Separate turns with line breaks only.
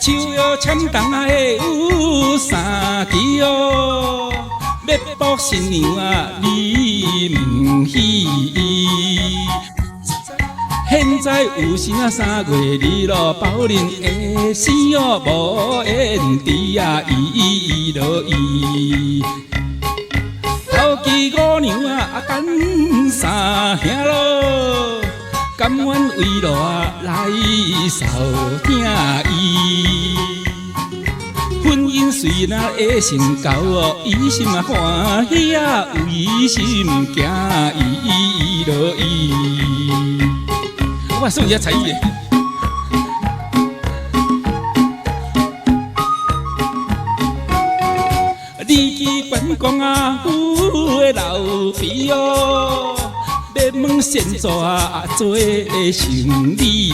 手摇签筒啊的有三支哦，要卜新娘啊你唔喜。现在有时啊3月2咯，包恁的生哦无缘知啊伊落伊。头期5娘啊干三兄咯，甘愿为落啊来受兄伊。婚姻虽然会成交哦，伊心啊欢喜啊，为心惊伊落伊。我算一才艺的。你去关公啊，有的老弟哦，要问先做做成礼。